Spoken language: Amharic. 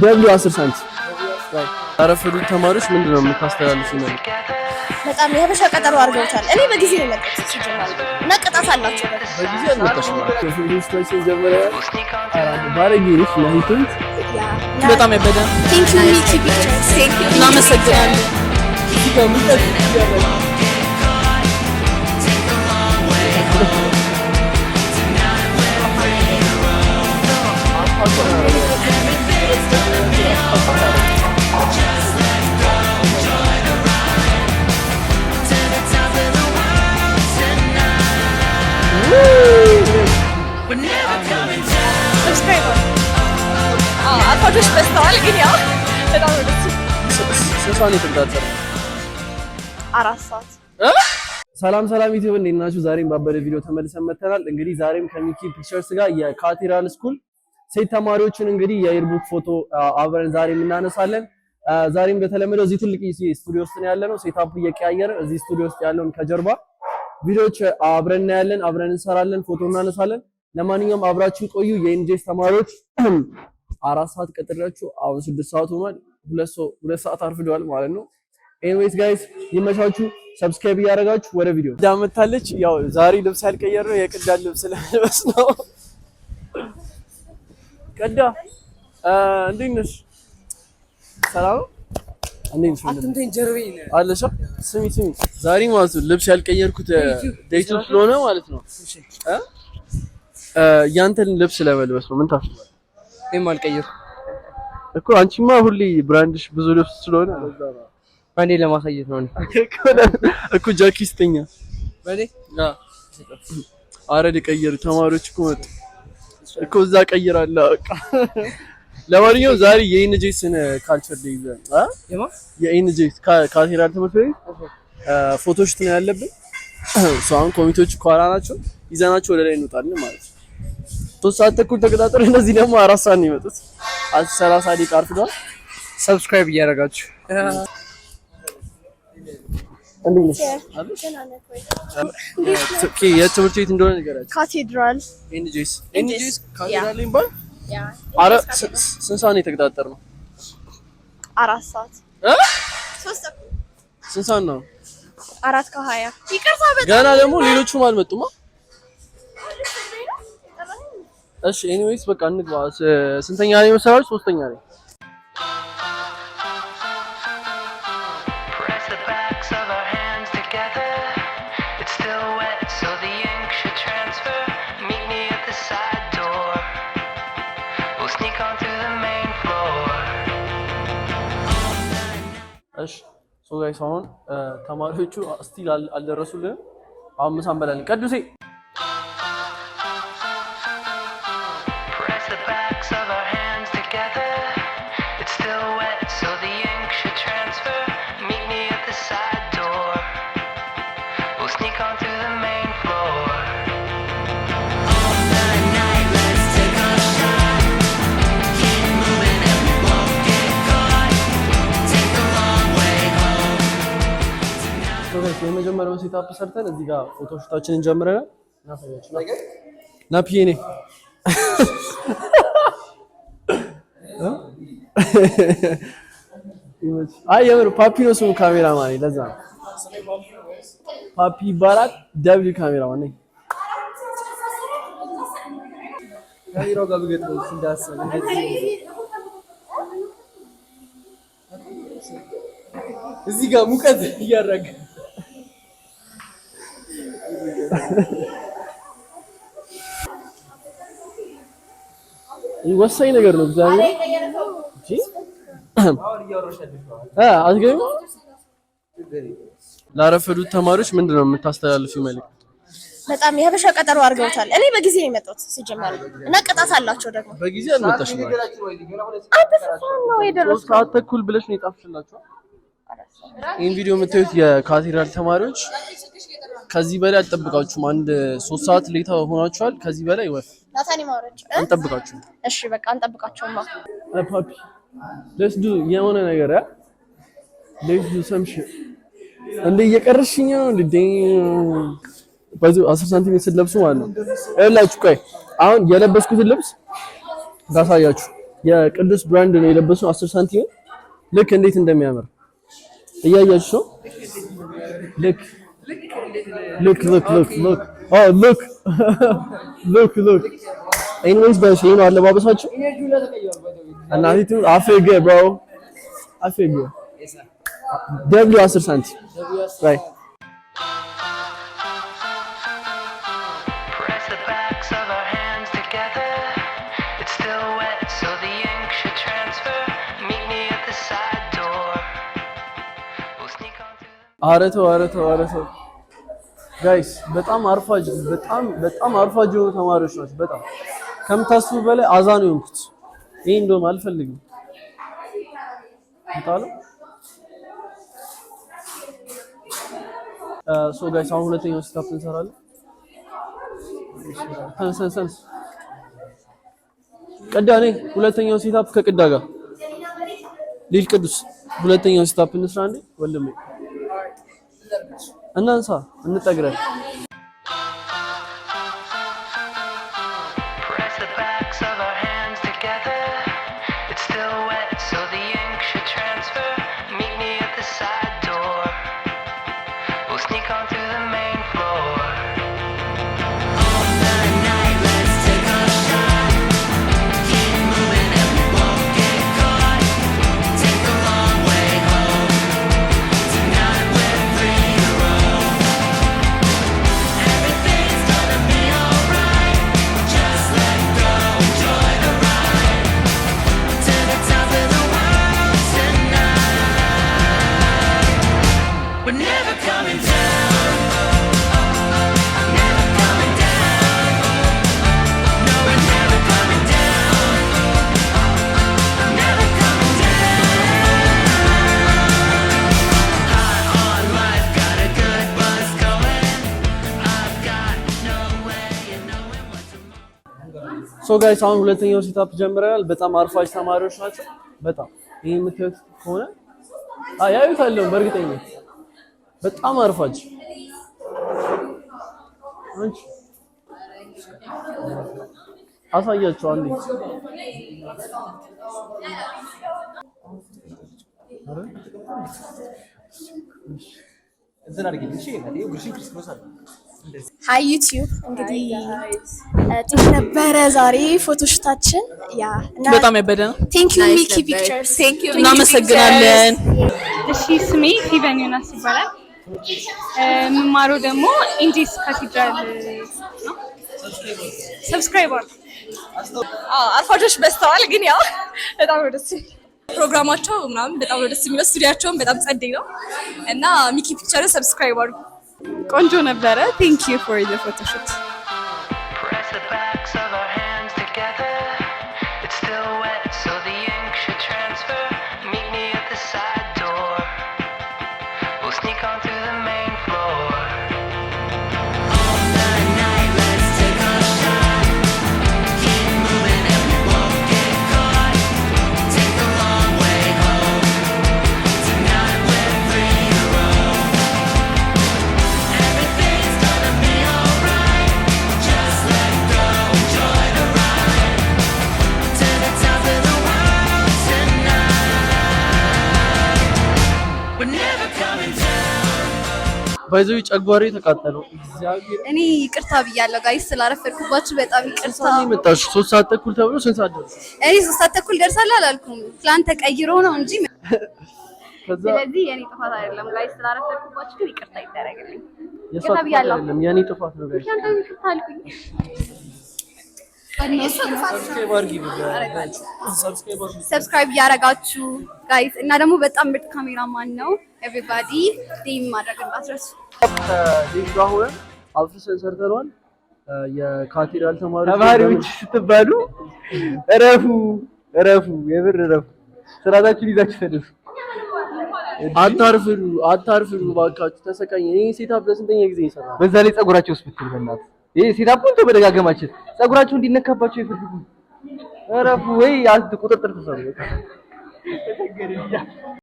ደብሊው 10 ሳንቲም አረፈዱ ተማሪዎች ምንድነው የምታስተላልፉ ነው? በጣም የሀበሻ ቀጠሮ አድርገውታል። እኔ በጊዜ ነው የመጣሁት ሲጀምር እና ቅጣት አላቸው። በጊዜ አልመጣሽ ማለት ከፊልምስቶችን ጀመረ ባረጊሽ ለሂቱን በጣም ያበደ ቴንክ ዩ ሚቲ ፒክቸርስ ቴንክ ዩ እናመሰግናለን። አልፋጆች በስተዋል ግን ያው በጣም ነው ደስ ሰሳኔ ተጋጣጣ 4 ሰዓት ሰላም ዩቲዩብ እንዴት ናችሁ? ዛሬም ባበደ ቪዲዮ ተመልሰን መጥተናል። እንግዲህ ዛሬም ከሚኪ ፒክቸርስ ጋር የካቴድራል ስኩል ሴት ተማሪዎችን እንግዲህ የኢርቡክ ፎቶ አብረን ዛሬም እናነሳለን። ዛሬም በተለመደው እዚህ ትልቅ ስቱዲዮ ውስጥ ነው ያለነው። ሴታፕ እየቀያየረ እዚህ ስቱዲዮ ውስጥ ያለውን ከጀርባ ቪዲዮዎች አብረን እናያለን፣ አብረን እንሰራለን፣ ፎቶ እናነሳለን። ለማንኛውም አብራችሁ ቆዩ። የኢንጄስ ተማሪዎች 4 ሰዓት ቀጥራችሁ አሁን 6 ሰዓት ሆኗል። 2 ሰዓት አርፍደዋል ማለት ነው። ኤኒዌይስ ጋይስ ይመቻችሁ። ሰብስክራይብ እያደረጋችሁ ወደ ቪዲዮ ዳመታለች። ያው ዛሬ ልብስ ያልቀየረው የቅዳን ልብስ ለልበስ ነው። ቅዳ እንዴት ነሽ? ሰላም እንዴት ነሽ? አትምተኝ ጀርቤኝ አለሽ። ስሚ ዛሬ ማለት ነው ልብስ ያልቀየርኩት ዴይቱ ስለሆነ ማለት ነው ያንተን ልብስ ለመልበስ ነው። ምን ታስባለህ? እኔም አልቀየርኩ እኮ አንቺማ ሁሌ ብራንድሽ ብዙ ልብስ ስለሆነ ባንዴ ለማሳየት ነው እኮ ጃኪስተኛ ባንዴ አረድ ቀየር ተማሪዎች እኮ መጡ እኮ እዛ ቀይራለሁ። በቃ ለማንኛውም ዛሬ የኢንጄስን ካልቸር ዴይ የኢንጄስ ካቴድራል ትምህርት ቤት ፎቶሽ ነው ያለብን። አሁን ኮሚቴዎች ከኋላ ናቸው። ይዘናቸው ወደ ላይ እንወጣለን ማለት ነው። 3 ሰዓት ተኩል ተቀጣጥረው እነዚህ ደግሞ 4 ሰዓት ነው የመጡት። 30 ደቂቃ አርፍደዋል። ሰብስክራይብ እያደረጋችሁ እንዴት ነሽ? የትምህርት ቤት እንደሆነ ንገራችሁ። ካቴድራል ኢንጄስ ካቴድራል ይባል። አረ ስንት ሰዓት ነው የተቀጣጠርነው? 4 ሰዓት 3 ሰዓት ስንት ሰዓት ነው? 4 ከ20 ይቅርታ በጣም ገና ደግሞ ሌሎቹም አልመጡማ። እሺ ኤኒዌይስ በቃ እንግባ። ስንተኛ ላይ መሰላችሁ? 3ኛ ላይ እሺ ሶ ጋይስ አሁን ተማሪዎቹ ስቲል አልደረሱልንም። አሁን ምሳ እንበላለን። ቅዱሴ የመጀመሪያውን ሴታፕ ሰርተን እዚህ ጋር ፎቶ ሹታችንን ጀምረናል። እናሳያችሁ ናፒዬ ነኝ። አይ የምር ፓፒ ነው ስሙ ካሜራማን። ለዛ ነው ፓፒ ይባላል። ደብሊው ካሜራማን ነኝ። ካሜራው ጋር ብገጥም እንዳሰለ እዚህ ጋር ሙቀት እያደረገ ወሳኝ ነገር ነው። እግዚአብሔር እጂ አትገኙ። ላረፈዱት ተማሪዎች ምንድነው የምታስተላልፊው መልእክት? በጣም የሀበሻ ቀጠሮ አድርገውታል። እኔ በጊዜ ነው የመጣሁት ሲጀምር እና ቅጣት አላቸው ደግሞ። በጊዜ አልመጣሽም ማለት አንተ ሰዓት ነው የደረስኩት። 3 ሰዓት ተኩል ብለሽ ነው የጣፍሽላችሁ። ይሄን ቪዲዮ የምታዩት የካቴድራል ተማሪዎች ከዚህ በላይ አልጠብቃችሁም። አንድ 3 ሰዓት ሌታ ሆናችኋል። ከዚህ በላይ ወፍ ናታኒ ማውረድ አንጠብቃችሁ። እሺ በቃ አንጠብቃቸውማ። ፓፒ let's do የሆነ ነገር let's do some shit እንደ እየቀረሽኝ ነው እንደ በዚህ 10 ሳንቲሜትር ስትለብሱ ማለት ነው። እላችሁ ቆይ አሁን የለበስኩትን ልብስ ታሳያችሁ። የቅዱስ ብራንድ ነው የለበሰው 10 ሳንቲም ልክ እንዴት እንደሚያምር እያያችሁ ልክ look anyways guys you know አለባበሳችሁ እና ሂቱ አፈገ bro አፈገ ደብሊው 10 ሳንቲም right አረተው ጋይስ በጣም አርፋጅ የሆኑ ተማሪዎች ናቸው። በጣም ከምታስቡ በላይ አዛ ነው የሆንኩት። ይሄ እንደውም አልፈልግም እንታለው ሶ ጋይስ አሁን ሁለተኛው ስታፕ እንሰራለን። ሰንስ ቀዳ ነኝ ሁለተኛው ሴታፕ ከቅዳ ጋር ሊል ቅዱስ ሁለተኛው ስታፕ እንስራ እንዴ ወልም እናንሳ እንጠግረን ሶ ጋይስ አሁን ሁለተኛው ሴታፕ ጀምረናል። በጣም አርፋጅ ተማሪዎች ናቸው። በጣም ይሄ የምታዩት ከሆነ ያዩታል በእርግጠኝነት በጣም አርፋጅ አንቺ አሳያቸው አንዴ እንትን አድርጊ እሺ ማለት ነው ጉርሽን ክርስቶስ አለ ሃይ ዩቲዩብ እንግዲህ እንዴት ነበረ ዛሬ ፎቶሹታችን? ያ እና በጣም ያበደ ነው። ቴንክ ዩ ሚኪ ፒክቸርስ እናመሰግናለን። እሺ ስሜ ፊቨን ዮናስ ይባላል። የምማረው ደግሞ ኢንጂስ ካቴድራል ነው። ሰብስክራይብ አድርጉ። አርፋጆች በስተዋል ግን ያው በጣም ነው ደስ ፕሮግራማቸው ምናምን በጣም ነው ደስ የሚለው። ስቱዲያቸውን በጣም ጸደይ ነው እና ሚኪ ፒክቸርን ሰብስክራይብ አድርጉ። ቆንጆ ነበረ። ቴንክ ዩ ፎር ዘ ፎቶሹት። ባይዘው ጨጓሬ ተቃጠለው። እግዚአብሔር እኔ ይቅርታ ብያለሁ ጋይስ ስላረፈድኩባችሁ በጣም ይቅርታ። መጣሽ 3 ሰዓት ተኩል ተብሎ ስንት ሰዓት ደረሰ? እኔ 3 ሰዓት ተኩል ደርሳለሁ አላልኩም። ፕላን ተቀይሮ ነው እንጂ ስለዚህ የኔ ጥፋት አይደለም ጋይስ ስላረፈድኩባችሁ ግን ይቅርታ ይደረግልኝ። ይቅርታ ብያለሁ። አይደለም የኔ ጥፋት ነው ጋይስ። አንተ ይቅርታ አልኩኝ። ሰብስክራይብ ያረጋችሁ ጋይስ እና ደግሞ በጣም ምርጥ ካሜራማን ነው። ኤቭሪባዲ ዲም ማድረግ እንዳትረሱ። ዲም ጋር አፍሰን ሰርተናል። የካቴድራል ተማሪዎች ስትባሉ እረፉ የብር እረፉ። ስራታችሁን ይዛችሁ ተደሱ። አታርፍሉ ባካችሁ። ተሰቃኝ። ይሄ ሴታፕ ለስንተኛ ጊዜ ይሰራል? በዛ ላይ ጸጉራቸው ስብትል በእናትህ ይሄ ሴታፑን ተበደጋገማችን ጸጉራቸው እንዲነካባቸው ይፈልጉ። እረፉ ወይ ቁጥጥር ተሰሩ።